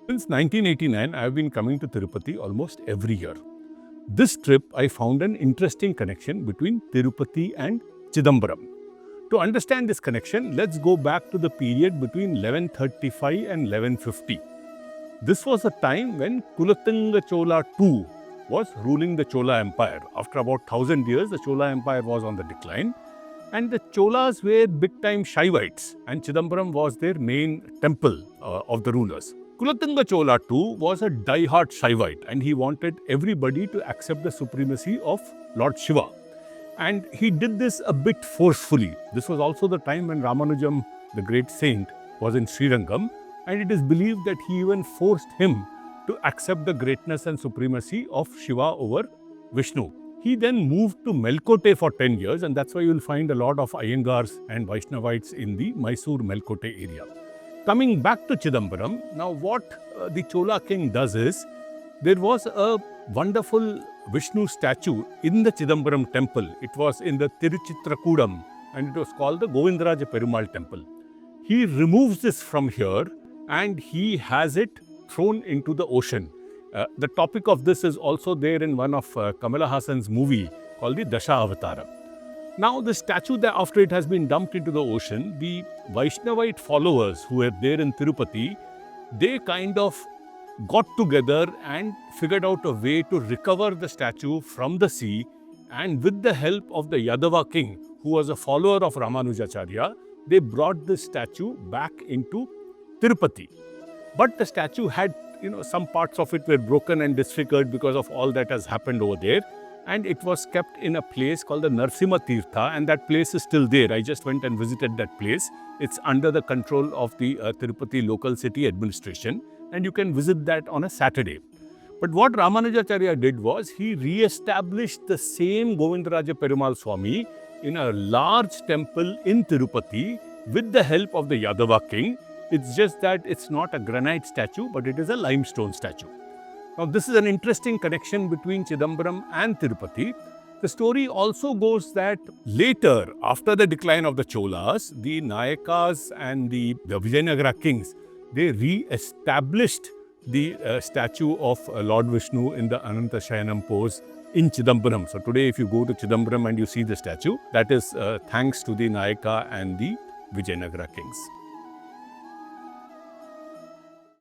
Since 1989, I have been coming to Tirupati almost every year. This trip, I found an interesting connection between Tirupati and Chidambaram. To understand this connection, let's go back to the period between 1135 and 1150. This was a time when Kulatunga Chola II was ruling the Chola Empire. After about 1000 years, the Chola Empire was on the decline, and the Cholas were big-time Shaivites, and Chidambaram was their main temple of the rulers. Kulatunga Chola II was a die-hard Shaivite, and he wanted everybody to accept the supremacy of Lord Shiva. And he did this a bit forcefully. This was also the time when Ramanujam, the great saint, was in Srirangam, and it is believed that he even forced him to accept the greatness and supremacy of Shiva over Vishnu. He then moved to Melkote for 10 years, and that's why you will find a lot of Iyengars and Vaishnavites in the Mysore Melkote area. Coming back to Chidambaram, now what the Chola king does is, there was a wonderful Vishnu statue in the Chidambaram temple. It was in the Tiruchitrakudam, and it was called the Govindaraja Perumal temple. He removes this from here and he has it thrown into the ocean. The topic of this is also there in one of Kamala Hassan's movie called the Dasha Avatara. Now, the statue, that after it has been dumped into the ocean, the Vaishnavite followers who were there in Tirupati, they kind of got together and figured out a way to recover the statue from the sea, and with the help of the Yadava king, who was a follower of Ramanujacharya, they brought this statue back into Tirupati. But the statue had, some parts of it were broken and disfigured because of all that has happened over there. And it was kept in a place called the Narsimha Tirtha, and that place is still there. I just went and visited that place. It's under the control of the Tirupati local city administration, and you can visit that on a Saturday. But what Ramanujacharya did was, he re-established the same Govindaraja Perumal Swami in a large temple in Tirupati with the help of the Yadava king. It's just that it's not a granite statue, but it is a limestone statue. Now, this is an interesting connection between Chidambaram and Tirupati. The story also goes that later, after the decline of the Cholas, the Nayakas and the Vijayanagara kings, they re-established the statue of Lord Vishnu in the Anantashayanam pose in Chidambaram. So today, if you go to Chidambaram and you see the statue, that is thanks to the Nayaka and the Vijayanagara kings.